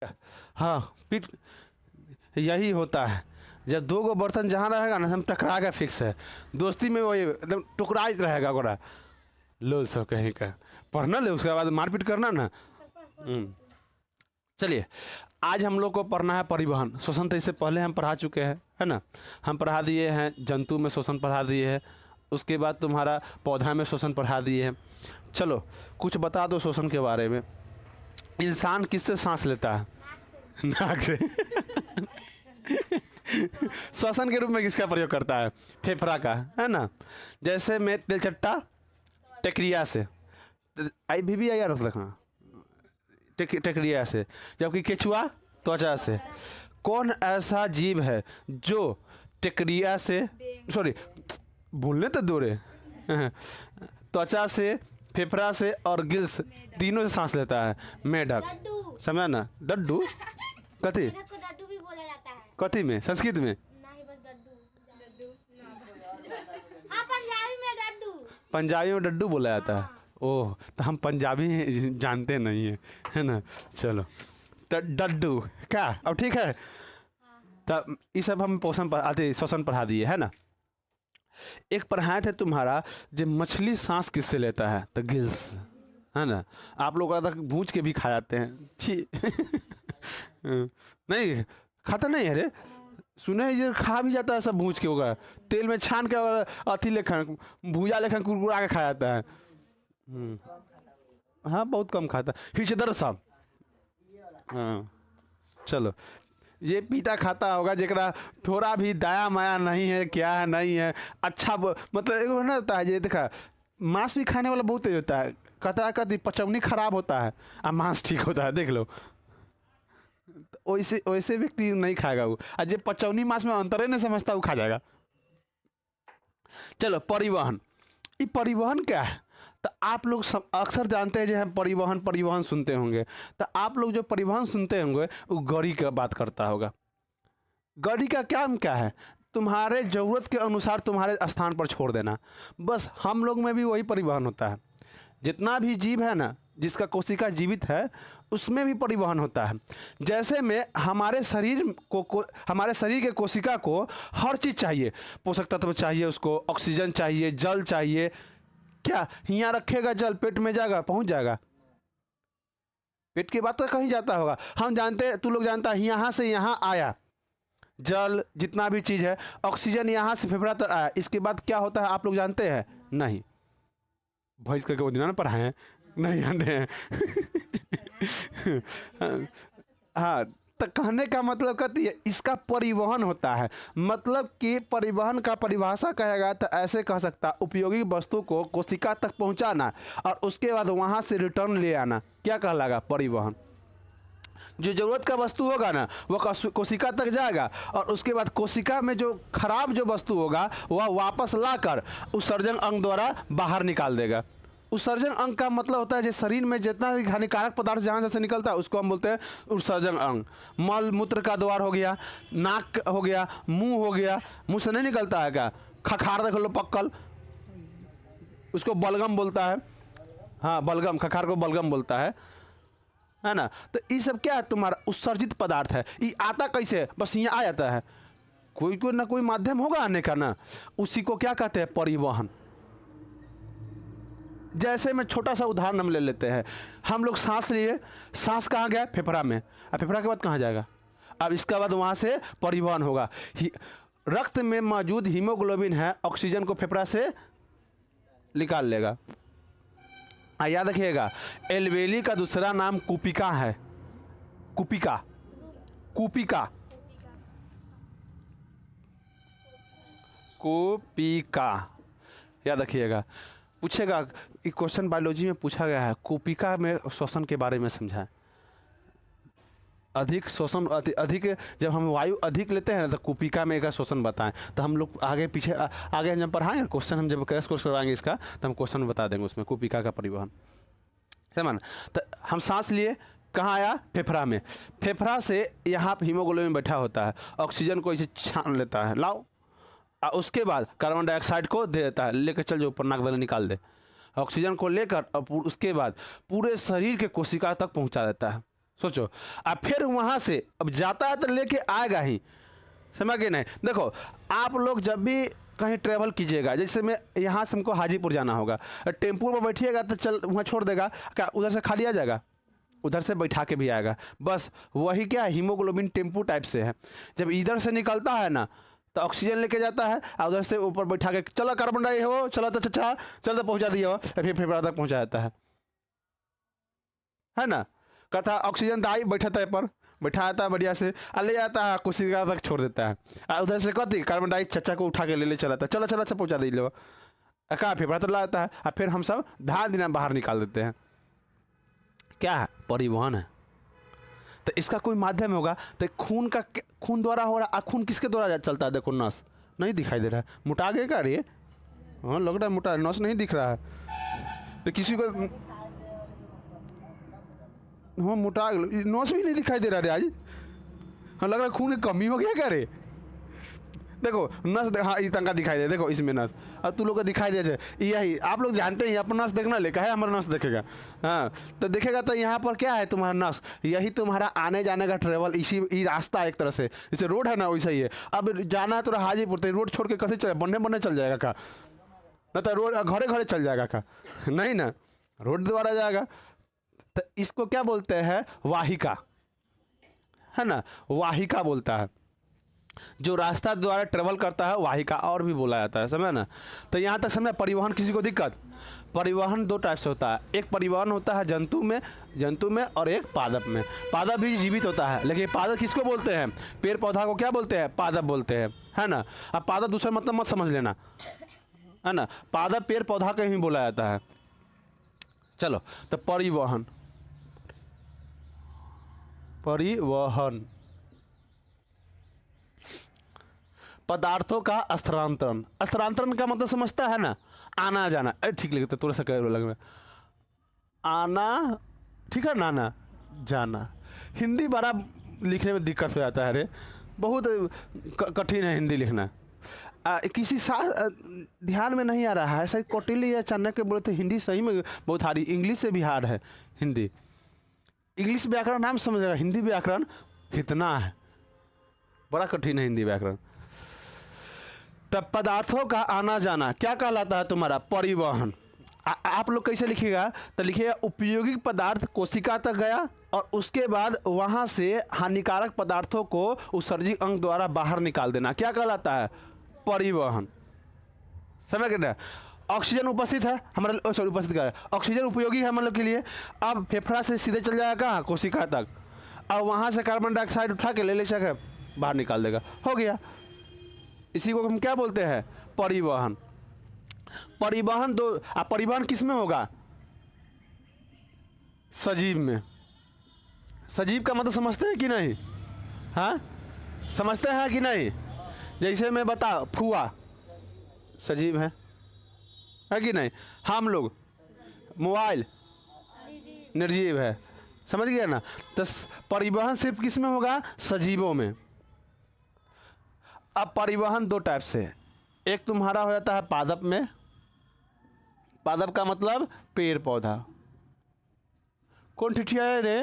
हाँ, पीठ यही होता है। जब दो गो बर्तन जहाँ रहेगा ना, हम टकरा के फिक्स है। दोस्ती में वही एकदम टुकड़ा ही रहेगा गोरा। लो सब कहीं का पढ़ना ले, उसके बाद मारपीट करना ना। चलिए, आज हम लोग को पढ़ना है परिवहन। श्वसन तो इससे पहले हम पढ़ा चुके हैं, है ना। हम पढ़ा दिए हैं जंतु में श्वसन पढ़ा दिए हैं, उसके बाद तुम्हारा पौधा में श्वसन पढ़ा दिए हैं। चलो कुछ बता दो श्वसन के बारे में। इंसान किससे सांस लेता है? नाक से। श्वसन के रूप में किसका प्रयोग करता है? फेफड़ा का, है ना। जैसे में तिलचट्टा टेक्रिया से, आई भी आई याद रखना, टेक्रिया से। जबकि केचुआ त्वचा से। कौन ऐसा जीव है जो टेक्रिया से, सॉरी बोलने तो दूरे, त्वचा से, फेफड़ा से और गिल्स तीनों से सांस लेता है? मेढक। समझा ना? डड्डू कथी? डड्डू भी बोला जाता है। कथी में? संस्कृत में? नहीं, बस डड्डू। हाँ, पंजाबी में डड्डू। पंजाबी में डड्डू बोला जाता है। ओह, तो हम पंजाबी जानते नहीं हैं, है ना। चलो डड्डू क्या, अब ठीक है। तब ये सब हम पोषण आते श्वसन पढ़ा दिए, है ना। एक पढ़ाए थे तुम्हारा, जो मछली सांस किससे लेता है? तो गिल्स, है ना। आप लोग तक भूज के भी खा जाते हैं, छी। नहीं खाता नहीं है रे, सुने ये खा भी जाता है सब भूज के, होगा तेल में छान के और अथी लेखन भूजा लेखन कुरकुरा के खाया जाता है। हाँ, बहुत कम खाता हिचदर साहब। हाँ चलो, ये पीता खाता होगा जरा थोड़ा भी दया माया नहीं है, क्या है नहीं है। अच्छा मतलब एक ना होता है, ये देखा मांस भी खाने वाला बहुत तेज होता है, कहता कहती पचौनी खराब होता है और मांस ठीक होता है, देख लो। वैसे वैसे व्यक्ति नहीं खाएगा वो, और जो पचौनी मांस में अंतर नहीं समझता वो खा जाएगा। चलो परिवहन, ये परिवहन क्या है? तो आप लोग अक्सर जानते हैं जो हम परिवहन परिवहन सुनते होंगे। तो आप लोग जो परिवहन सुनते होंगे वो गाड़ी का बात करता होगा। गाड़ी का काम क्या है? तुम्हारे ज़रूरत के अनुसार तुम्हारे स्थान पर छोड़ देना। बस हम लोग में भी वही परिवहन होता है। जितना भी जीव है ना, जिसका कोशिका जीवित है, उसमें भी परिवहन होता है। जैसे में हमारे शरीर को हमारे शरीर के कोशिका को हर चीज़ चाहिए, पोषक तत्व चाहिए, उसको ऑक्सीजन चाहिए, जल चाहिए। क्या यहाँ रखेगा जल, पेट में जाएगा, पहुँच जाएगा? पेट के बाद तो कहीं जाता होगा। हम जानते, तू लोग जानता है, यहाँ से यहाँ आया जल, जितना भी चीज़ है, ऑक्सीजन यहाँ से फेफड़ा तक आया, इसके बाद क्या होता है आप लोग जानते हैं? नहीं, भैंस का वो दिन पढ़ाए हैं, नहीं जानते हैं। हाँ, तो कहने का मतलब कहती है इसका परिवहन होता है। मतलब कि परिवहन का परिभाषा कहेगा तो ऐसे कह सकता, उपयोगी वस्तु को कोशिका तक पहुंचाना और उसके बाद वहां से रिटर्न ले आना, क्या कहलागा? परिवहन। जो जरूरत का वस्तु होगा ना, वह कोशिका तक जाएगा और उसके बाद कोशिका में जो खराब जो वस्तु होगा वह वापस लाकर उत्सर्जन अंग द्वारा बाहर निकाल देगा। उत्सर्जन अंग का मतलब होता है जो शरीर में जितना भी हानिकारक पदार्थ जहाँ से निकलता है उसको हम बोलते हैं उत्सर्जन अंग। मल मूत्र का द्वार हो गया, नाक हो गया, मुंह हो गया। मुंह से नहीं निकलता है क्या? खखार देख लो पक्कल, उसको बलगम बोलता है। हाँ बलगम, खखार को बलगम बोलता है ना। तो ये सब क्या है? तुम्हारा उत्सर्जित पदार्थ है। ये आता कैसे? बस यहाँ आ जाता है, कोई कोई ना कोई माध्यम होगा आने का ना, उसी को क्या कहते हैं? परिवहन। जैसे मैं छोटा सा उदाहरण हम ले लेते हैं, हम लोग सांस लिए, सांस कहाँ गया? फेफड़ा में। अब फेफड़ा के बाद कहाँ जाएगा? अब इसके बाद वहाँ से परिवहन होगा। रक्त में मौजूद हीमोग्लोबिन है, ऑक्सीजन को फेफड़ा से निकाल लेगा। याद रखिएगा, एल्वेली का दूसरा नाम कुपिका है। कुपिका, कुपिका, कुपिका, याद रखिएगा। पूछेगा, एक क्वेश्चन बायोलॉजी में पूछा गया है, कुपिका में श्वसन के बारे में समझाएं। अधिक श्वसन, अधिक जब हम वायु अधिक लेते हैं ना, तो कुपिका में का श्वसन बताएं। तो हम लोग आगे पीछे आगे जब पढ़ाएंगे क्वेश्चन, हम जब क्रैश कोर्स करवाएंगे इसका, तो हम क्वेश्चन बता देंगे उसमें कुपिका का परिवहन। समझ? तो हम सांस लिए, कहाँ आया? फेफड़ा में। फेफड़ा से यहाँ हीमोग्लोबिन बैठा होता है, ऑक्सीजन को इसे छान लेता है, लाओ, और उसके बाद कार्बन डाइऑक्साइड को दे देता है, लेकर चल जो ऊपर नाक वाले निकाल दे। ऑक्सीजन को लेकर और उसके बाद पूरे शरीर के कोशिका तक पहुँचा देता है। सोचो। अब फिर वहाँ से अब जाता है तो लेके आएगा ही, समझ गए नहीं। देखो आप लोग जब भी कहीं ट्रैवल कीजिएगा, जैसे मैं यहाँ से हमको हाजीपुर जाना होगा, टेम्पो में बैठिएगा तो चल वहाँ छोड़ देगा क्या, उधर से खाली आ जाएगा, उधर से बैठा के भी आएगा। बस वही क्या है, हीमोग्लोबिन टेम्पो टाइप से है। जब इधर से निकलता है ना तो ऑक्सीजन लेके जाता है और उधर से ऊपर बैठा के चलो कार्बन डाई हो, चलो तो चचा चल तो पहुँचा दिया हो, फिर फेफड़ा तक पहुँचा जाता है ना। कहता ऑक्सीजन दाई बैठा था पर बैठा आता है बढ़िया से, ले जाता है कोशिका तक छोड़ देता है, उधर से कहती कार्बन डाई चचा को उठा के ले चला था, चलो चलो अच्छा पहुँचा दी लो, कहा फेफड़ा तो लाता है, और फिर हम सब धान दिन बाहर निकाल देते हैं। क्या है, परिवहन है। तो इसका कोई माध्यम होगा तो खून का, खून द्वारा हो रहा, खून किसके द्वारा चलता है, देखो नस नहीं दिखाई दे रहा है, मोटा गए क्या रे, हाँ लग रहा है मोटा, नस नहीं दिख रहा है तो किसी को, हाँ मोटा नस भी नहीं दिखाई दे रहा रे आज, हाँ लग रहा है खून की कमी हो गया क्या रे। देखो नस, हाँ ये तंका दिखाई दे, देखो इसमें नस, और तू लोग को दिखाई दे यही, आप लोग जानते हैं अपना नस देखना लेकर है, हमारा नस देखेगा, हाँ तो देखेगा तो यहाँ पर क्या है तुम्हारा नस, यही तुम्हारा आने जाने का ट्रेवल, इसी रास्ता एक तरह से, जैसे रोड है ना वैसा ही है। अब जाना है तो हाजीपुर, तो रोड छोड़ के कैसे चल, बनने बनने चल जाएगा का, ना तो रोड घरे घरे चल जाएगा का, नहीं ना, रोड द्वारा जाएगा। तो इसको क्या बोलते हैं, वाहिका, है ना, वाहिका बोलता है, जो रास्ता द्वारा ट्रेवल करता है वाहिका और भी बोला जाता है, समझे ना। तो यहाँ तक समझे, परिवहन किसी को दिक्कत, परिवहन दो टाइप से होता है, एक परिवहन होता है जंतु में और एक पादप में। पादप भी जीवित होता है, लेकिन पादप किसको बोलते हैं, पेड़ पौधा को क्या बोलते हैं, पादप बोलते हैं, है ना। अब पादप दूसरा मतलब मत समझ लेना, है ना, पादप पेड़ पौधा का ही बोला जाता है। चलो तो परिवहन, पदार्थों का स्थानांतरण, स्थानांतरण का मतलब समझता है ना, आना जाना, ठीक लगता है, थोड़ा सा कह लग आना, ठीक है ना, आना जाना। हिंदी बड़ा लिखने में दिक्कत हो जाता है, अरे बहुत कठिन है हिंदी लिखना। किसी ध्यान में नहीं आ रहा है, शायद कौटिल्य या चाणक्य बोले थे हिंदी सही में बहुत हार्ड, इंग्लिश से भी हार्ड है हिंदी। इंग्लिश व्याकरण नाम समझेगा, हिंदी व्याकरण कितना है, बड़ा कठिन है हिंदी व्याकरण। तब पदार्थों का आना जाना क्या कहलाता है तुम्हारा, परिवहन। आप लोग कैसे लिखिएगा, तो लिखिएगा उपयोगी पदार्थ कोशिका तक गया और उसके बाद वहां से हानिकारक पदार्थों को उत्सर्जी अंग द्वारा बाहर निकाल देना, क्या कहलाता है, परिवहन। समझ गए। ऑक्सीजन उपस्थित है हमारे, सॉरी उपस्थित कर, ऑक्सीजन उपयोगी है हम लोग के लिए। अब फेफड़ा से सीधे चल जाएगा कहाँ, कोशिका तक, और वहाँ से कार्बन डाइऑक्साइड उठा के ले सके बाहर निकाल देगा, हो गया। इसी को हम क्या बोलते हैं, परिवहन। परिवहन दो, परिवहन किस में होगा, सजीव में। सजीव का मतलब समझते हैं कि नहीं, हाँ समझते हैं कि नहीं। जैसे मैं बता, फुआ सजीव है कि नहीं, हम लोग मोबाइल निर्जीव है, समझ गया ना। तो परिवहन सिर्फ किस में होगा, सजीवों में। अब परिवहन दो टाइप से, एक तुम्हारा हो जाता है पादप में, पादप का मतलब पेड़ पौधा। कौन ठिठिया है रे,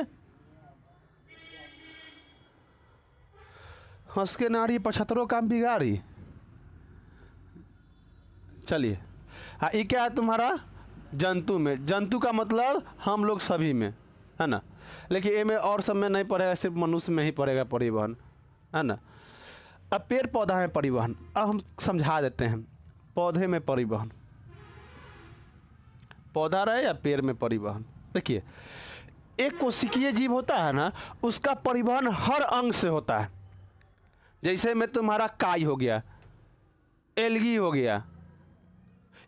हंस के नारी 75 काम बिगाड़ी। चलिए, हाँ ये क्या है तुम्हारा, जंतु में। जंतु का मतलब हम लोग सभी में, है ना, लेकिन ये में और सब में नहीं पड़ेगा, सिर्फ मनुष्य में ही पड़ेगा परिवहन, है ना। अब पेड़ पौधा है परिवहन, अब हम समझा देते हैं। पौधे में परिवहन, पौधा रहे या पेड़ में परिवहन। देखिए एक कोशिकीय जीव होता है ना, उसका परिवहन हर अंग से होता है। जैसे में तुम्हारा काई हो गया, एल्गी हो गया,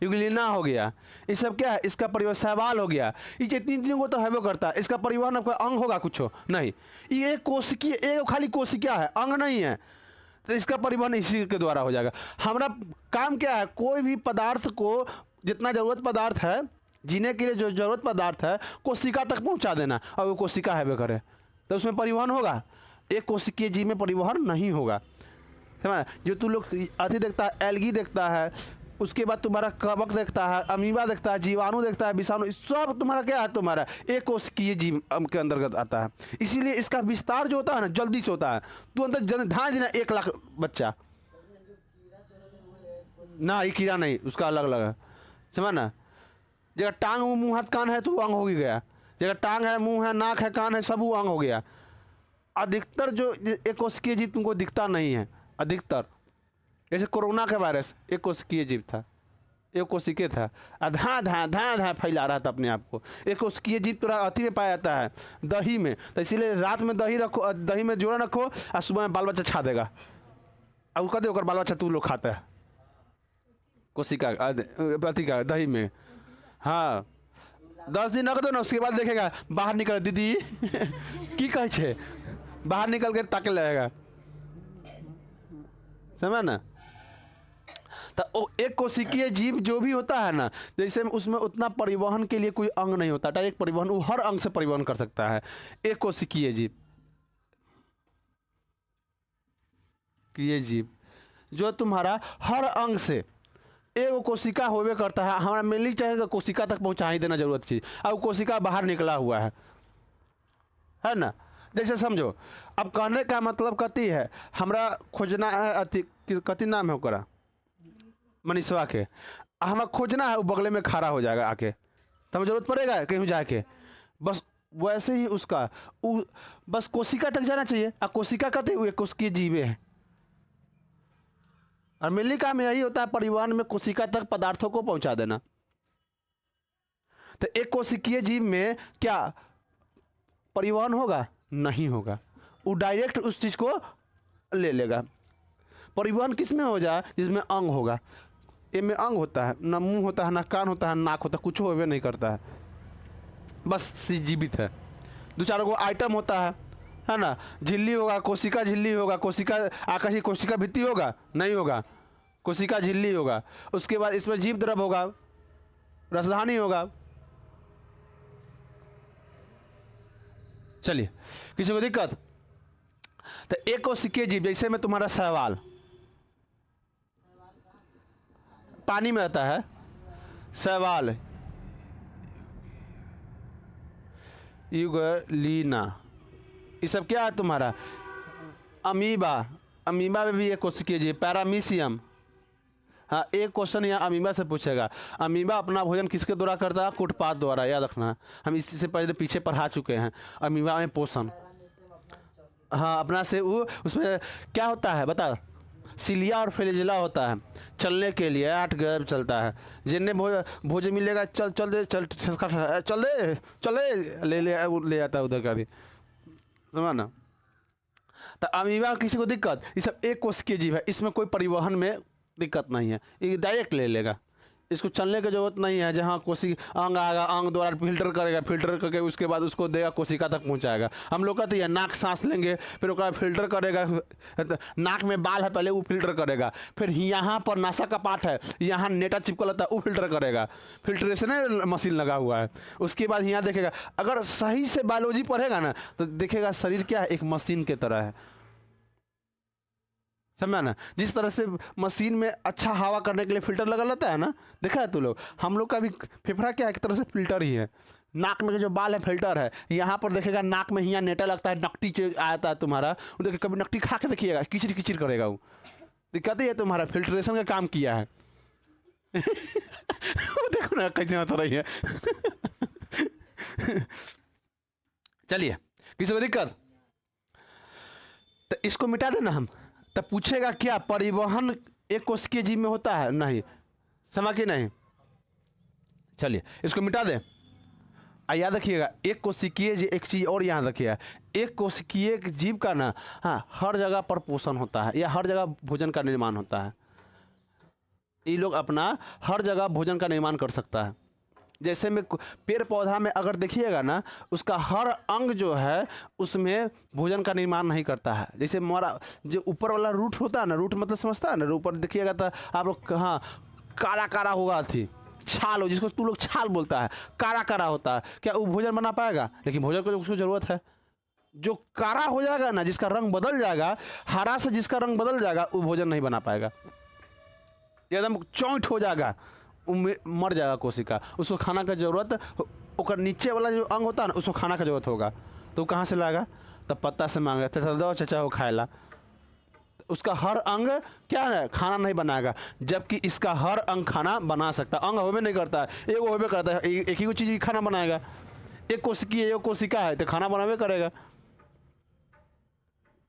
यूग्लिना हो गया, ये सब क्या है, इसका परिवहन। शैवाल हो गया, ये जितनी चीज़ों को तो हैवे करता है, इसका परिवहन आपका अंग होगा कुछ हो नहीं, ये एक कोशिकीय, एक खाली कोशिका है, अंग नहीं है, तो इसका परिवहन इसी के द्वारा हो जाएगा। हमारा काम क्या है, कोई भी पदार्थ को, जितना जरूरत पदार्थ है जीने के लिए, जो जरूरत पदार्थ है कोशिका तक पहुंचा देना, और वो कोशिका हैवे करे तो उसमें परिवहन होगा। एक कोशिकीय जीव में परिवहन नहीं होगा, समझ। जो तू लोग अति देखता है, एल्गी देखता है, उसके बाद तुम्हारा कवक देखता है, अमीबा देखता है, जीवाणु देखता है, विषाणु, सब तुम्हारा क्या है, तुम्हारा एक कोशिकीय जीव के अंतर्गत आता है। इसीलिए इसका विस्तार जो होता है ना जल्दी से होता है। तो अंदर ध्यान देना 1 लाख बच्चा ना, ये कीड़ा नहीं, उसका अलग अलग है, समझ ना। जगह टांग मुंह हाथ कान है तो वो अंग हो ही गया, जगह टांग है, मुंह है, नाक है, कान है, सब वो अंग हो गया। अधिकतर जो एक कोशिकीय जीव तुमको दिखता नहीं है, अधिकतर जैसे कोरोना का वायरस एक कोशिकीय जीव था, एक कोशिकीय था, धाँ धाँ धाँ धाँ फैला रहा था अपने आप को। एक कोशिकीय जीव थोड़ा अति में पाया जाता है, दही में। तो इसीलिए रात में दही रखो, दही में जोड़ा रखो और सुबह में बाल बच्चा छा देगा। अब कहते होकर बाल बच्चा तू लोग खाता है कोशिका अति का दही में। हाँ 10 दिन रख दो ना, उसके बाद देखेगा बाहर निकल दीदी की कहे छे, बाहर निकल के ताके लगेगा, समझ ना। तो एक कोशिकीय जीव जो भी होता है ना, जैसे उसमें उतना परिवहन के लिए कोई अंग नहीं होता, डायरेक्ट परिवहन, वो हर अंग से परिवहन कर सकता है एक कोशिकीय जीव। जीव जो तुम्हारा हर अंग से एक कोशिका होवे करता है। हमारा मेनली चाहे कोशिका तक पहुंचा ही देना जरूरत चीज, अब कोशिका बाहर निकला हुआ है ना। जैसे समझो, अब कहने का मतलब कति है, हमरा खोजना है अति कति नाम है ओकरा मनीषवा के, हमें खोजना है, वो बगले में खड़ा हो जाएगा आके, तो हमें जरूरत पड़ेगा कहीं जाके, बस वैसे ही उसका बस कोशिका तक जाना चाहिए। और कोशिका कहते हुए कोशिकीय जीवे हैं, और मेनली काम यही होता है परिवहन में कोशिका तक पदार्थों को पहुंचा देना। तो एक कोशिकीय जीव में क्या परिवहन होगा? नहीं होगा, वो डायरेक्ट उस चीज को ले लेगा। परिवहन किस में हो जाए? जिसमें अंग होगा। ये में अंग होता है, ना मुंह होता है, ना कान होता है, नाक होता है, कुछ होवे नहीं करता है, बस जीवित है। 2-4 गो आइटम होता है ना। झिल्ली होगा, कोशिका झिल्ली होगा, कोशिका आकाशीय कोशिका भित्ति होगा, नहीं होगा, कोशिका झिल्ली होगा। उसके बाद इसमें जीव द्रव होगा, रसधानी होगा। चलिए, किसी को दिक्कत? तो एक कोशिकीय जीव, जैसे में तुम्हारा शैवाल पानी में रहता है, शैवाल यूगलीना, ये सब क्या है तुम्हारा? अमीबा, अमीबा में भी एक कोशिकीय जीव। पैरामीशियम, हाँ एक क्वेश्चन यहाँ अमीबा से पूछेगा। अमीबा अपना भोजन किसके द्वारा करता है? कुटपात द्वारा, याद रखना। हम इससे पहले पीछे पढ़ा चुके हैं अमीबा में पोषण। हाँ अपना से वो उसमें क्या होता है बता, सिलिया और फ्लैजेला होता है, चलने के लिए 8 गैप चलता है। जिन्हें भोजन मिलेगा चल चल दे, चल चल दे, चले ले जाता है उधर का भी, समझ ना। तो अमीबा किसी को दिक्कत? ये सब एक कोशिकीय जीव है, इसमें कोई परिवहन में दिक्कत नहीं है, ये डायरेक्ट ले लेगा, इसको चलने की जरूरत नहीं है। जहाँ कोशिका अंग आएगा, अंग द्वारा फिल्टर करेगा, फिल्टर करके उसके बाद उसको देगा, कोशिका तक पहुँचाएगा। हम लोग कहते हैं नाक सांस लेंगे, फिर उसका फिल्टर करेगा, नाक में बाल है पहले वो फिल्टर करेगा, फिर यहाँ पर नासा का पार्ट है, यहाँ नेटा चिपका रहता है वो फिल्टर करेगा, फिल्ट्रेशन मशीन लगा हुआ है। उसके बाद यहाँ देखेगा, अगर सही से बायोलॉजी पढ़ेगा ना तो देखेगा शरीर क्या है, एक मशीन की तरह है, समझा ना। जिस तरह से मशीन में अच्छा हवा करने के लिए फिल्टर लगा रहता है ना, देखा है तू लोग, हम लोग का भी फेफड़ा क्या है, एक तरह से फिल्टर ही है। नाक में जो बाल है फिल्टर है, यहाँ पर देखेगा नाक में यहाँ नेटा लगता है, नकटी आता है तुम्हारा, वो देखिए कभी नकटी खा के देखिएगा, किचिर किचिर करेगा वो, दिक्कत ही है तुम्हारा फिल्ट्रेशन का काम किया है। वो देखो ना कैसे होता रही है। चलिए, किसी को दिक्कत? तो इसको मिटा देना हम। तब पूछेगा क्या परिवहन एक कोशिकीय जीव में होता है? नहीं, समझ के नहीं। चलिए इसको मिटा दें। याद रखिएगा एक कोशिकीय जीव, एक चीज और याद रखिएगा, एक कोशिकीय जीव का ना, हाँ हर जगह पर पोषण होता है या हर जगह भोजन का निर्माण होता है। ये लोग अपना हर जगह भोजन का निर्माण कर सकता है। जैसे में पेड़ पौधा में अगर देखिएगा ना, उसका हर अंग जो है उसमें भोजन का निर्माण नहीं करता है। जैसे हमारा जो ऊपर वाला रूट होता है ना, रूट मतलब समझता है ना, ऊपर देखिएगा तो आप लोग हाँ काला काला होगा, थी छाल हो, जिसको तू लोग छाल बोलता है, काला काला होता है, क्या वो भोजन बना पाएगा? लेकिन भोजन को उसको जरूरत है। जो काला हो जाएगा ना, जिसका रंग बदल जाएगा, हरा से जिसका रंग बदल जाएगा, वो भोजन नहीं बना पाएगा। एकदम चौंट हो जाएगा, मर जाएगा कोशिका। उसको खाना का जरूरत, ओकर नीचे वाला जो अंग होता है ना उसको खाना का जरूरत होगा, तो कहाँ से लाएगा? तब पत्ता से मांगेगा, तो चल दो चाचा वो खाएला। उसका हर अंग क्या है? खाना नहीं बनाएगा, जबकि इसका हर अंग खाना बना सकता है। अंग होबे नहीं करता है, एगो होबे करता है, एक ही चीज़ खाना बनाएगा। एक कोशिकी है, एक कोशिका है, तो खाना बनावे करेगा।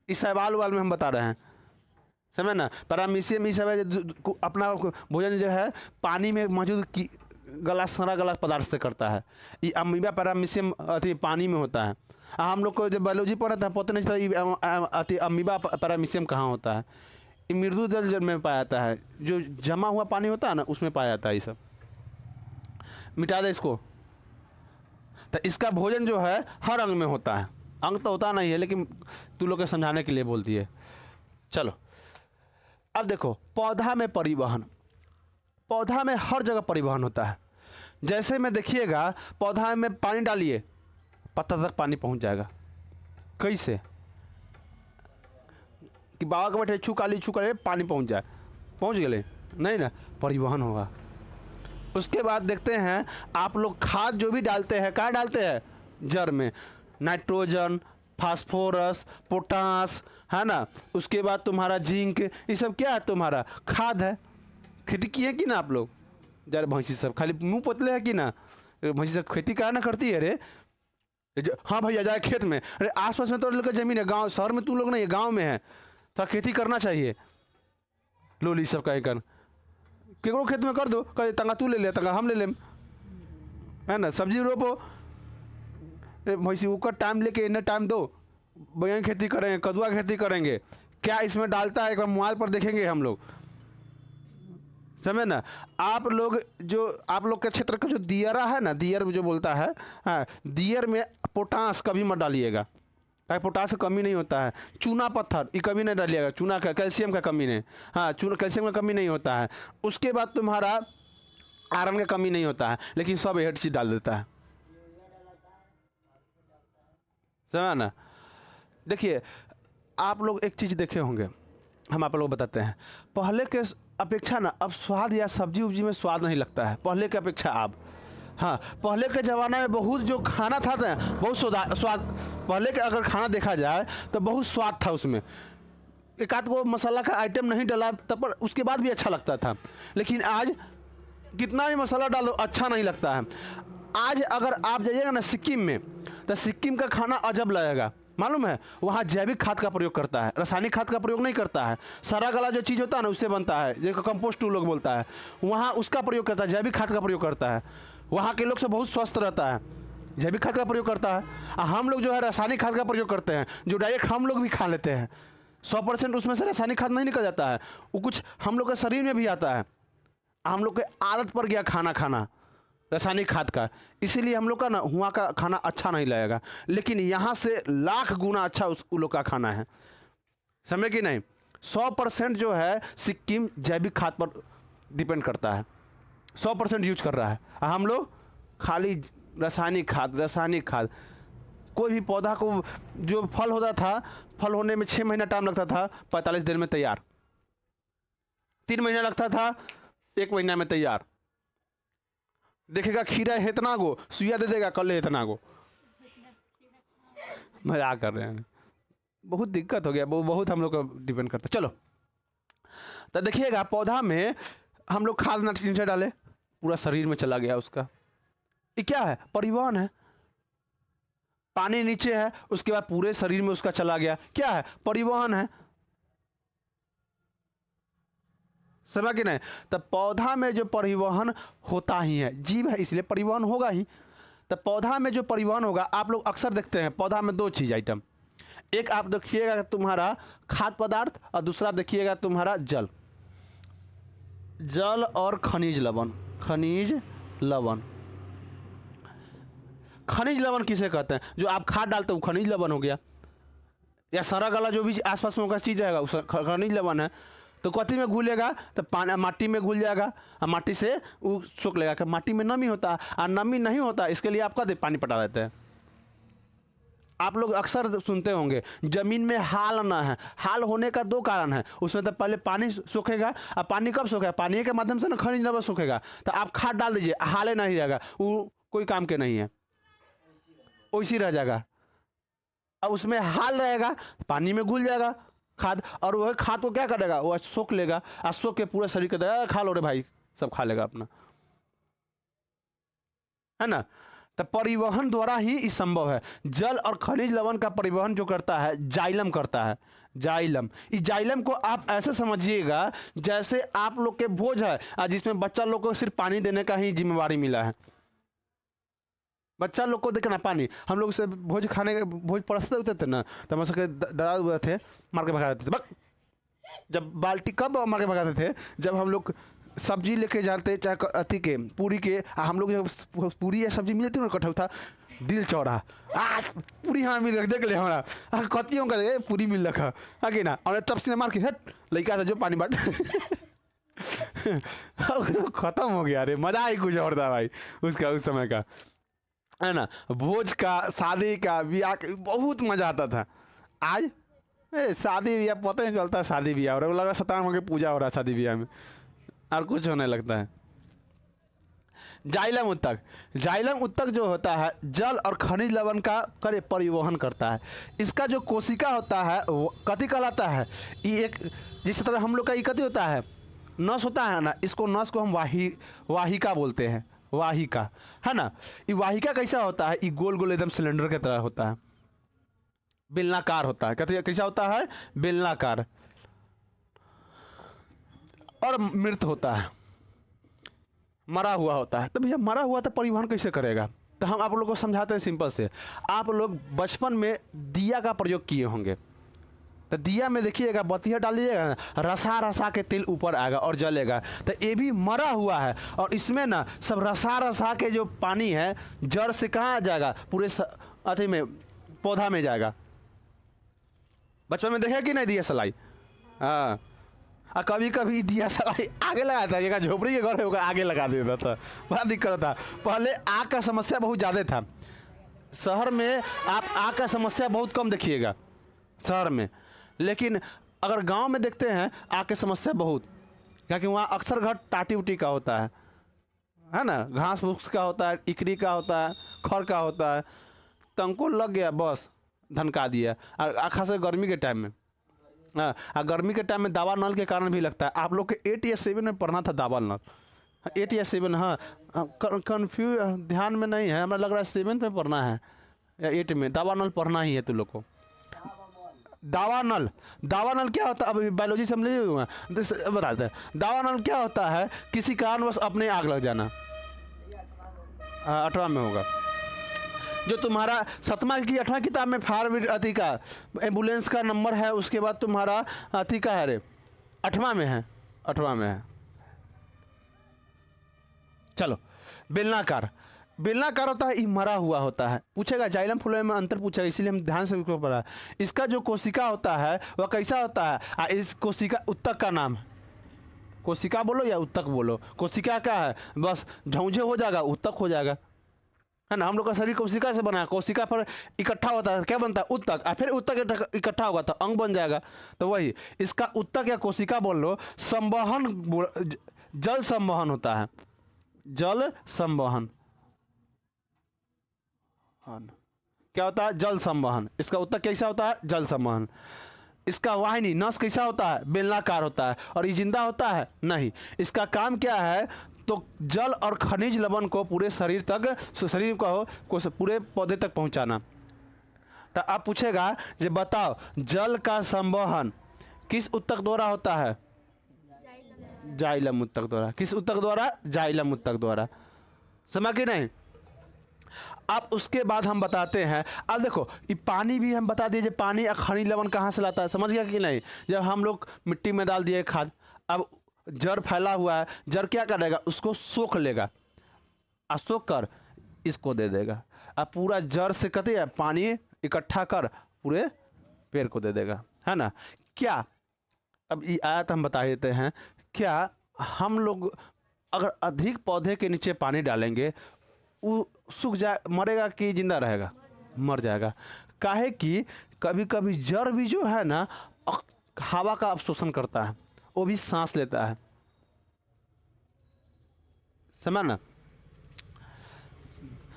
इस सवाल वाल में हम बता रहे हैं, समझ ना। पैरामीशियम ये सब है अपना भोजन जो है पानी में मौजूद सड़ा गला पदार्थ से करता है। ये अमीबा पैरामीशियम अति पानी में होता है। हम लोग को जब बायोलॉजी पढ़ा था पता नहीं चला अमीबा पैरामीशियम कहाँ होता है। ये मृदु जल में पाया जाता है, जो जमा हुआ पानी होता है ना उसमें पाया जाता है। ये सब मिटा दे इसको। तो इसका भोजन जो है हर अंग में होता है, अंग तो होता नहीं है लेकिन तू लोग के समझाने के लिए बोलती है। चलो अब देखो, पौधा में परिवहन, पौधा में हर जगह परिवहन होता है। जैसे में देखिएगा, पौधा में पानी डालिए, पत्ता तक पानी पहुंच जाएगा। कैसे? कि बाबा के बैठे छू काली पानी पहुंच जाए, पहुंच गए? नहीं ना, परिवहन होगा। उसके बाद देखते हैं आप लोग खाद जो भी डालते हैं, कहाँ डालते हैं? जड़ में। नाइट्रोजन, फास्फोरस, पोटास, है ना। उसके बाद तुम्हारा जिंक, ये सब क्या है? तुम्हारा खाद है। खेती किए कि ना आप लोग? जरा भैंसी सब खाली मुंह पतले है कि ना? भैंसी सब खेती कहाँ ना करती है रे? हाँ भैया जाए खेत में। अरे आसपास में तो लोग का जमीन है, गांव शहर में तुम लोग नहीं, गांव में है, तो खेती करना चाहिए। लोली सब कहे कर केकरो खेत में कर दो, कहे तंगा तू ले ले, तंगा हम ले लेम, है ना। सब्जी रोपो, भैंसी ऊपर टाइम लेके इन्हें टाइम दो, बैंगन खेती करेंगे, कदुआ खेती करेंगे, क्या इसमें डालता है एक बार मोबाइल पर देखेंगे हम लोग, समझे ना। आप लोग के क्षेत्र का जो दियरा है ना, दियर जो बोलता है, हाँ, दियर में पोटास कभी मत डालिएगा, ताकि पोटास की कमी नहीं होता है। चूना पत्थर ये कभी नहीं डालिएगा, चूना का कैल्शियम का कमी नहीं, हाँ चूना कैल्शियम का कमी नहीं होता है। उसके बाद तुम्हारा आयरन का कमी नहीं होता है, लेकिन सब हर चीज़ डाल देता है, समझा ना। देखिए आप लोग एक चीज़ देखे होंगे, हम आप लोग बताते हैं, पहले के अपेक्षा ना अब स्वाद या सब्जी उब्जी में स्वाद नहीं लगता है पहले के अपेक्षा अब। हाँ, पहले के ज़माने में बहुत जो खाना था ना, बहुत स्वाद, पहले के अगर खाना देखा जाए तो बहुत स्वाद था उसमें, एक आध को मसाला का आइटम नहीं डाला तब पर उसके बाद भी अच्छा लगता था। लेकिन आज कितना भी मसाला डालो अच्छा नहीं लगता है। आज अगर आप जाइएगा ना सिक्किम में, तो सिक्किम का खाना अजब लगेगा, मालूम है। वहाँ जैविक खाद का प्रयोग करता है, रासायनिक खाद का प्रयोग नहीं करता है। सड़ा गला जो चीज़ होता है ना उससे बनता है, जो कंपोस्ट लोग बोलता है, वहाँ उसका प्रयोग करता है, जैविक खाद का प्रयोग करता है। वहाँ के लोग से बहुत स्वस्थ रहता है, जैविक खाद का प्रयोग करता है। हम लोग जो है रासायनिक खाद का प्रयोग करते हैं, जो डायरेक्ट हम लोग भी खा लेते हैं। 100% उसमें से रासायनिक खाद नहीं निकल जाता है, वो कुछ हम लोग के शरीर में भी आता है। हम लोग के आदत पड़ गया खाना रासायनिक खाद का, इसीलिए हम लोग का ना वहाँ का खाना अच्छा नहीं लगेगा। लेकिन यहाँ से लाख गुना अच्छा उस लोग का खाना है, समझे कि नहीं। 100% जो है सिक्किम जैविक खाद पर डिपेंड करता है, 100% यूज कर रहा है। हम लोग खाली रासायनिक खाद। कोई भी पौधा को जो फल होता था, फल होने में 6 महीना टाइम लगता था, 45 दिन में तैयार। 3 महीना लगता था, 1 महीना में तैयार। देखेगा खीरा है इतना गो, सुइया दे देगा कल इतना गो। मजाक कर रहे हैं, बहुत दिक्कत हो गया, बहुत हम लोग का डिपेंड करता है। चलो तो देखिएगा, पौधा में हम लोग खाद नाइट्रोजन से डाले, पूरा शरीर में चला गया उसका। ये क्या है? परिवहन है। पानी नीचे है, उसके बाद पूरे शरीर में उसका चला गया, क्या है? परिवहन है, समझ कि नहीं। तो पौधा में जो परिवहन होता ही है, जीव है इसलिए परिवहन होगा ही। तो पौधा में जो परिवहन होगा, आप लोग अक्सर देखते हैं पौधा में 2 चीज आइटम, एक आप देखिएगा तुम्हारा खाद्य पदार्थ और दूसरा देखिएगा तुम्हारा जल और खनिज लवण किसे कहते हैं? जो आप खाद डालते हो खनिज लवण हो गया, या सड़ा गला जो भी आसपास में चीज रहेगा उस खनिज लवण है। तो कथी में घुलेगा? तो पानी माटी में घुल जाएगा, और माटी से वो सोख लेगा। कि माटी में नमी होता है, और नमी नहीं होता इसके लिए आप कह दे पानी पटा देते हैं। आप लोग अक्सर सुनते होंगे जमीन में हाल ना है। हाल होने का दो कारण है, उसमें तो पहले पानी सूखेगा। अब पानी कब सूखेगा? पानी के माध्यम से ना खनिज लवण सूखेगा। तो आप खाद डाल दीजिए, हाले नहीं रहेगा, वो कोई काम के नहीं है, वैसी रह जाएगा। अब उसमें हाल रहेगा, पानी में घुल जाएगा खाद, और वह खाद को क्या करेगा? वो सोख लेगा, और सोख के पूरे शरीर के देगा, खा लो रे भाई, सब खा लेगा अपना, है ना। तो परिवहन द्वारा ही ये संभव है। जल और खनिज लवण का परिवहन जो करता है, जाइलम करता है। जाइलम, इस जाइलम को आप ऐसे समझिएगा जैसे आप लोग के भोज है, जिसमें बच्चा लोग को सिर्फ पानी देने का ही जिम्मेवारी मिला है। बच्चा लोग को देखना पानी, हम लोग से भोज खाने के भोज परसते होते थे ना, तो हम सबके दादा हुए थे, मार के भगा देते थे बक। जब बाल्टी कब मार के भगाते थे? जब हम लोग सब्जी लेके जाते, चाहे अथी के पूरी के, हम लोग जब पूरी या सब्जी मिलती ना कटौ था, दिल चौड़ा पूरी हाँ मिल देख ले हमारा कतियों का पूरी मिल रखा आगे ना, और टप से मार के हट लड़का था जो पानी बाट खत्म हो गया। अरे मजा ही कुछ और था भाई उसका, उस समय का, है ना। भोज का, शादी का, ब्याह का बहुत मजा आता था। आज शादी ब्याह पता नहीं चलता, शादी ब्याह और लगा सत्यनारायण की पूजा हो रहा है शादी ब्याह में, और कुछ होने लगता है। जाइलम उत्तक, जाइलम उत्तक जो होता है जल और खनिज लवण का परिवहन करता है। इसका जो कोशिका होता है वो कथी कहलाता है? ये एक, जिस तरह हम लोग का ये कथी होता है, नस होता है ना, इसको नस को हम वाहिका बोलते हैं, वाहिका, है ना। ये वाहिका कैसा होता है? ये गोल गोल एकदम सिलेंडर की तरह होता है, बेलनाकार होता है। कहते कैसा होता है? बेलनाकार, और मृत होता है, मरा हुआ होता है। तो भैया मरा हुआ तो परिवहन कैसे करेगा? तो हम आप लोगों को समझाते हैं सिंपल से। आप लोग बचपन में दिया का प्रयोग किए होंगे, तो दिया में देखिएगा बतिया डालिएगा ना, रसा रसा के तेल ऊपर आएगा और जलेगा। तो ये भी मरा हुआ है, और इसमें ना सब रसा रसा के जो पानी है जड़ से कहाँ आ जाएगा? पूरे अथी में, पौधा में जाएगा। बचपन में देखे कि नहीं दिया सलाई? हाँ, और कभी कभी दिया सलाई आगे लगाता है, झोपड़ी के घर होगा आगे लगा देता था, बड़ा दिक्कत था। पहले आग का समस्या बहुत ज़्यादा था शहर में, आप आग का समस्या बहुत कम देखिएगा शहर में, लेकिन अगर गांव में देखते हैं आग की समस्या बहुत, क्योंकि वहाँ अक्सर घर टाटी उटी का होता है ना, घास फूस का होता है, इकरी का होता है, खड़ का होता है। तंको लग गया बस धनका दिया, और खास गर्मी के टाइम में। हाँ, गर्मी के टाइम में दावा नल के कारण भी लगता है। आप लोग के 8 या 7 में पढ़ना था दावा नल, 8 या 7, हाँ कन्फ्यूज, ध्यान में नहीं है, हमें लग रहा है 7th में पढ़ना है या 8 में। दावा नल पढ़ना ही है तुम लोग को। दावा नल, दावा नल क्या होता है? अभी बायोलॉजी समझे हुए बताते हैं। दावा नल क्या होता है? किसी कारणवश अपने आग लग जाना। 8वां में होगा, जो तुम्हारा 7वां की 8वां किताब में फायर अथी का एम्बुलेंस का नंबर है, उसके बाद तुम्हारा अथी का है रे 8वां में है, 8वां में है। चलो, बेलनाकार, बेलनाकार होता है, ये मरा हुआ होता है। पूछेगा जाइलम फ्लोएम में अंतर पूछेगा, इसीलिए हम ध्यान से उसको पढ़ा। इसका जो कोशिका होता है वह कैसा होता है? इस कोशिका, उत्तक का नाम, कोशिका बोलो या उत्तक बोलो, कोशिका क्या है? बस झौझे हो जाएगा, उत्तक हो जाएगा, है ना। हम लोग का शरीर कोशिका से बना है, कोशिका पर इकट्ठा होता है, क्या बनता है? उत्तक, और फिर उत्तक इकट्ठा होगा तो अंग बन जाएगा। तो वही इसका उत्तक या कोशिका बोल लो। संवहन, जल संवहन होता है, जल संवहन, क्या होता है? जल संवहन। इसका उत्तक कैसा होता है? जल संवहन। इसका वाहिनी, नस कैसा होता है? बेलनाकार होता है। और ये जिंदा होता है? नहीं। इसका काम क्या है? तो जल और खनिज लवण को पूरे शरीर तक, शरीर को पूरे पौधे तक पहुंचाना। तो आप पूछेगा जे बताओ जल का संवहन किस उत्तक द्वारा होता है? जाइलम उत्तक द्वारा। किस उत्तक द्वारा? जाइलम उत्तक द्वारा। समझ कि नहीं? अब उसके बाद हम बताते हैं, अब देखो ये पानी भी हम बता दिए, पानी और खनिज लवण कहाँ से लाता है, समझ गया कि नहीं? जब हम लोग मिट्टी में डाल दिए खाद, अब जड़ फैला हुआ है, जड़ क्या करेगा? उसको सोख लेगा, और सोख कर इसको दे देगा, अब पूरा जड़ से कहते हैं पानी इकट्ठा कर पूरे पेड़ को दे देगा, है ना। क्या अब ये आयत हम बता देते हैं, क्या हम लोग अगर अधिक पौधे के नीचे पानी डालेंगे वो सूख जाए, मरेगा कि जिंदा रहेगा? मर जाएगा। काहे कि कभी कभी जड़ भी जो है ना हवा का अवशोषण करता है, वो भी सांस लेता है, समझ ना।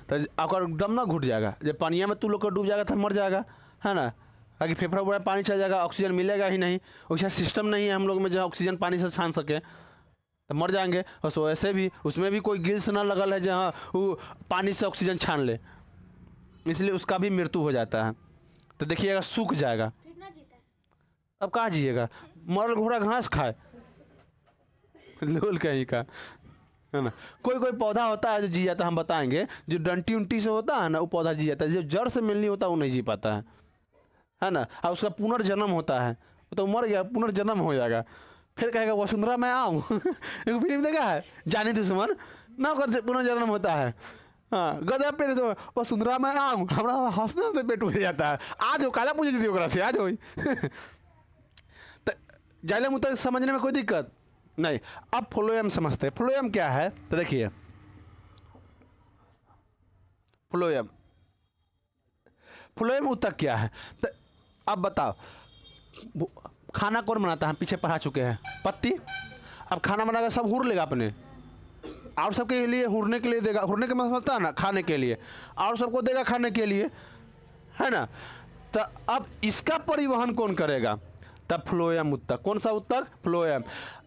तो अगर दम ना घुट जाएगा, जब पानिया में तू लोग को डूब जाएगा तो मर जाएगा, है ना। ताकि फेफड़ा उफड़ा पानी चल जाएगा, ऑक्सीजन मिलेगा ही नहीं, वैसा सिस्टम नहीं है हम लोग में जहाँ ऑक्सीजन पानी से छान सके, तो मर जाएंगे। और सो ऐसे भी उसमें भी कोई गिल्स ना लगल है जहाँ वो पानी से ऑक्सीजन छान ले, इसलिए उसका भी मृत्यु हो जाता है। तो देखिएगा सूख जाएगा, फिर ना जीता है। अब कहाँ जिएगा, मरल घोड़ा घास खाए लोल कहीं का, है ना। कोई कोई पौधा होता है जो जी जाता है, हम बताएंगे, जो डंटी उंटी से होता है ना वो पौधा जी जाता है, जो जड़ से मिलनी होता है वो नहीं जी पाता है ना। और उसका पुनर्जन्म होता है, वो तो मर गया, पुनर्जन्म हो जाएगा, फिर कहेगा वसुंधरा मैं आऊँ एक फिल्म देखा है, जानी दुश्मन ना कर पुनर्जन्म होता है। हाँ गजब पे तो वसुंधरा मैं आऊँ, हमारा हंसने हंसते पेट उठ जाता है, आज हो काला पूछ दी ओकरा से, आज हो तो जाइलम उतर समझने में कोई दिक्कत नहीं। अब फ्लोएम समझते हैं, फ्लोएम क्या है। तो देखिए फ्लोएम, फ्लोएम ऊतक क्या है। तो अब बताओ, खाना कौन बनाता है, पीछे पढ़ा चुके हैं, पत्ती। अब खाना बनाकर सब हुर लेगा अपने, और सबके लिए हुरने के लिए देगा, हुरने के मतलब समझता है ना, खाने के लिए, और सबको देगा खाने के लिए, है ना। तो अब इसका परिवहन कौन करेगा, तब फ्लोएम ऊतक। कौन सा ऊतक, फ्लोएम।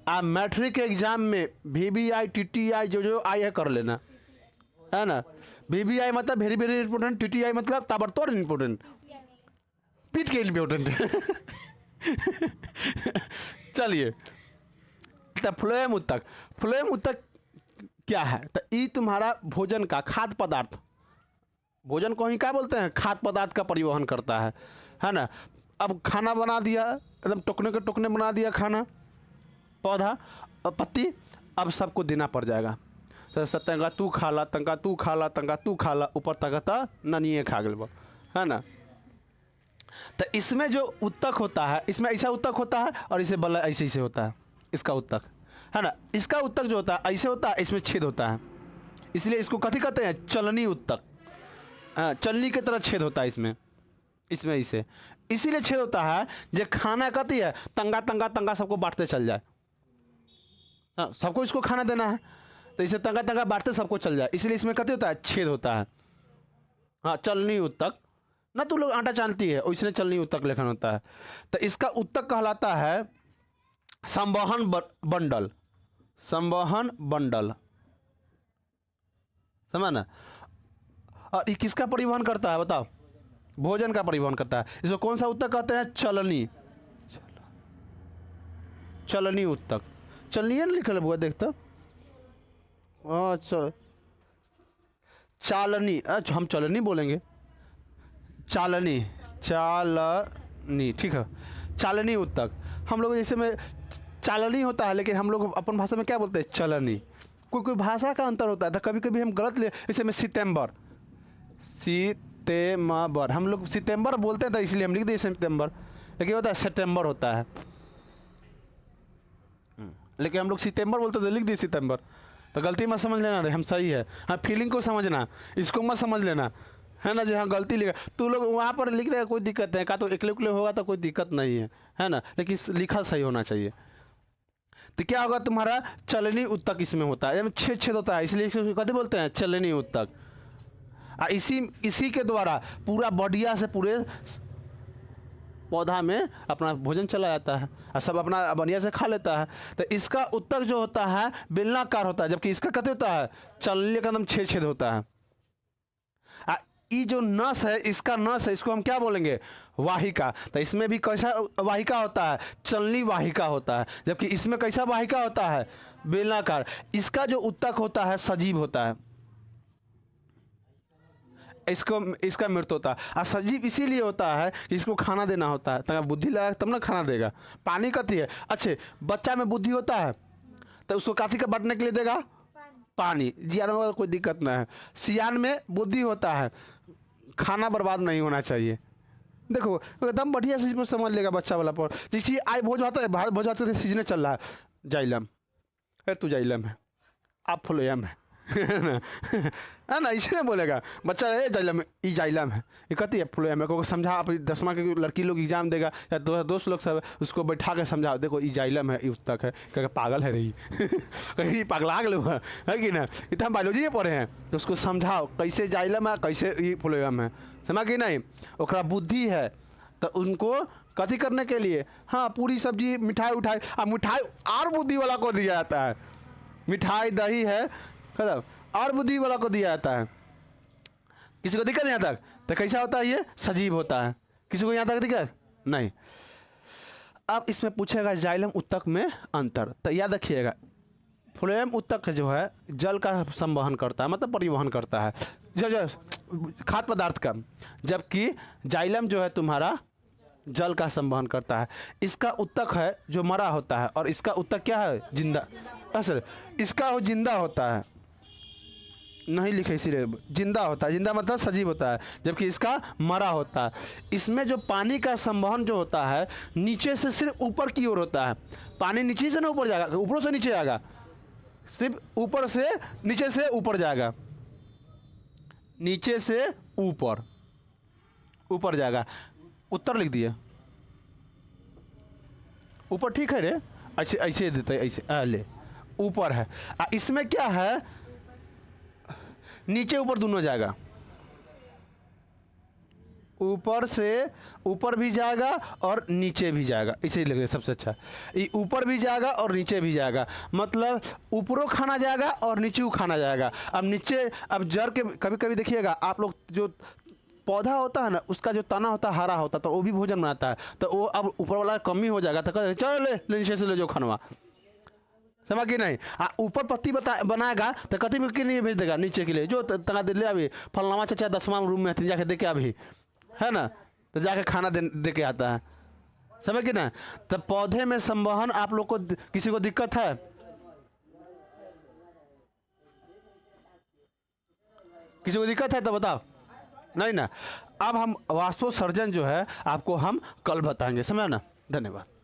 आप मैट्रिक एग्जाम में VBI TTI जो आई है कर लेना, है ना। VBI मतलब वेरी वेरी इंपॉर्टेंट, TTI मतलब ताबड़तोड़ इंपॉर्टेंट, पीट के इम्पोर्टेंट चलिए, तो फ्लोएम ऊतक, फ्लोएम ऊतक क्या है। तो ये तुम्हारा भोजन का खाद्य पदार्थ, भोजन को ही क्या बोलते हैं, खाद्य पदार्थ का परिवहन करता है ना। अब खाना बना दिया, एकदम टुकने के टुकने बना दिया खाना, पौधा और पत्ती, अब सबको देना पड़ जाएगा। तो तंगा तू खा ला, तंगा तू खा ला, तंगा तू खा ला, ऊपर तक ननिए खा गल, है ना। तो इसमें जो ऊतक होता है, इसमें ऐसा ऊतक होता है और इसे बल्ला ऐसे ऐसे होता है, इसका ऊतक, है ना। इसका ऊतक जो होता है ऐसे होता है, इसमें छेद होता है, इसलिए इसको कथी कहते हैं, चलनी ऊतक। हाँ, चलनी की तरह छेद होता है इसमें इसे इसीलिए छेद होता है जो खाना कहती है तंगा तंगा तंगा सबको बांटते चल जाए। हाँ, सबको इसको खाना देना है, तो इसे तंगा तंगा बांटते सबको चल जाए, इसलिए इसमें कहते होता है छेद होता है। हाँ, चलनी ऊतक ना, तू लोग आटा चालती है, इसने चलनी ऊतक लेखन होता है। तो इसका ऊतक कहलाता है संवहन बंडल, संवहन बंडल, समझ ना। और ये किसका परिवहन करता है बताओ, भोजन का परिवहन करता है। इसको कौन सा ऊतक कहते हैं, चलनी, चलनी ऊतक। चलनी लिखल हुआ देखता, अच्छा चालनी, अच्छा हम चलनी बोलेंगे, चालनी, चालनी, ठीक है, चालनी ऊतक। हम लोग जैसे में चालनी होता है, लेकिन हम लोग अपन भाषा में क्या बोलते हैं, चलनी। कोई कोई भाषा का अंतर होता है, तो कभी कभी हम गलत ले, जैसे में सितंबर, सितंबर हम लोग सितंबर बोलते हैं, तो इसलिए हम लिख दिए सितंबर, लेकिन होता है सितंबर होता है, लेकिन हम लोग सितंबर बोलते थे, लिख दिए सितंबर। तो गलती मत समझ लेना रे, हम सही है। हाँ, फीलिंग को समझना, इसको मत समझ लेना, है ना। जहाँ गलती लिखा तू लोग वहाँ पर लिख देगा, कोई दिक्कत नहीं, का तो एकले उकले होगा तो कोई दिक्कत नहीं है ना, लेकिन लिखा सही होना चाहिए। तो क्या होगा, तुम्हारा चलनी ऊतक इसमें होता है, छेद छेद होता है, इसलिए इसको कभी बोलते हैं चलनी ऊतक। इसी के द्वारा पूरा बढ़िया से पूरे पौधा में अपना भोजन चला जाता है और सब अपना बढ़िया से खा लेता है। तो इसका ऊतक जो होता है बेलनाकार होता है, जबकि इसका कहते होता है चलनी का एकदम छेद छेद होता है। ये जो नस है, इसका नस है, इसको हम क्या बोलेंगे, वाहिका। तो इसमें भी कैसा वाहिका होता है, चलनी वाहिका होता है, जबकि इसमें कैसा वाहिका होता है, बेलनाकार। इसका जो ऊतक होता है सजीव होता है, इसका मृत होता है। और सजीव इसीलिए होता है कि इसको खाना देना होता है, तब बुद्धि लगा तब ना खाना देगा। पानी कथी है, अच्छे बच्चा में बुद्धि होता है तो उसको काफी का बांटने के लिए देगा पानी, जियान में कोई दिक्कत ना है। सियान में बुद्धि होता है, खाना बर्बाद नहीं होना चाहिए। देखो एकदम बढ़िया से समझ लेगा बच्चा वाला पर, जैसे आई भोज आता है, भोज आते थे सीजने चल रहा है, जाइलम, अरे तू जाइलम है, आप फ्लोएम है है ना, इसे बोलेगा बच्चा ए जाइलम ई जाइलम है, ये कहती है फ्लोएम है। को समझा, आप 10वीं की लड़की लोग एग्जाम देगा या दोस्त लोग सब उसको बैठा के समझाओ, देखो ई जाइलम है, ई उत्तक है, क्या पागल है रही कहीं पागला के लोग है कि ना, इतना हम बायोलॉजी में पढ़े हैं, तो उसको समझाओ कैसे जाइलम है कैसे ई फ्लोएम है, समझ कि नहीं। ओकरा बुद्धि है तो उनको कथी करने के लिए, हाँ पूरी सब्जी मिठाई उठाई, अब मिठाई और बुद्धि वाला को दिया जाता है, मिठाई दही है मतलब और बुद्धि वाला को दिया जाता है। किसी को दिक्कत यहाँ तक, तो कैसा होता है ये सजीव होता है, किसी को यहाँ तक दिक्कत नहीं। अब इसमें पूछेगा जाइलम उत्तक में अंतर, तो याद रखिएगा फ्लोएम उत्तक जो है जल का संवहन करता है, मतलब परिवहन करता है जो खाद्य पदार्थ का, जबकि जाइलम जो है तुम्हारा जल का संवहन करता है। इसका उत्तक है जो मरा होता है और इसका उत्तक क्या है जिंदा, सर इसका वो जिंदा होता है, नहीं लिखे इसीलिए जिंदा होता है, जिंदा मतलब सजीव होता है, जबकि इसका मरा होता है। इसमें जो पानी का संवहन जो होता है नीचे से सिर्फ ऊपर की ओर होता है, पानी नीचे से ना ऊपर जाएगा, ऊपर से नीचे आएगा, सिर्फ ऊपर से नीचे से ऊपर जाएगा, नीचे से ऊपर ऊपर जाएगा। उत्तर लिख दिए ऊपर, ठीक है रे, ऐसे ऐसे देते ऐसे ले ऊपर है। इसमें क्या है नीचे ऊपर दोनों जाएगा, ऊपर से ऊपर भी जाएगा और नीचे भी जाएगा, इसे लगे सबसे अच्छा, ये ऊपर भी जाएगा और नीचे भी जाएगा, मतलब ऊपरों खाना जाएगा और नीचे खाना जाएगा। अब नीचे, अब जड़ के कभी कभी देखिएगा आप लोग, जो पौधा होता है ना उसका जो तना होता है हरा होता है, तो वो भी भोजन बनाता है, तो वो अब ऊपर वाला कमी हो जाएगा, तो कहे चलो ले नीचे से ले जो खनवा, समझ कि नहीं। ऊपर पत्ती बनाएगा तो कति में के लिए भेज देगा नीचे के लिए, जो तना दे ले अभी फलनामा चाचा 10वां रूम में जाके दे के अभी, है ना, तो जाके खाना दे के आता है, समझ कि ना। तो पौधे में संवहन आप लोग को किसी को दिक्कत है, किसी को दिक्कत है तो बताओ, नहीं ना। अब हम वाष्पोत्सर्जन जो है आपको हम कल बताएंगे, समझा ना। धन्यवाद।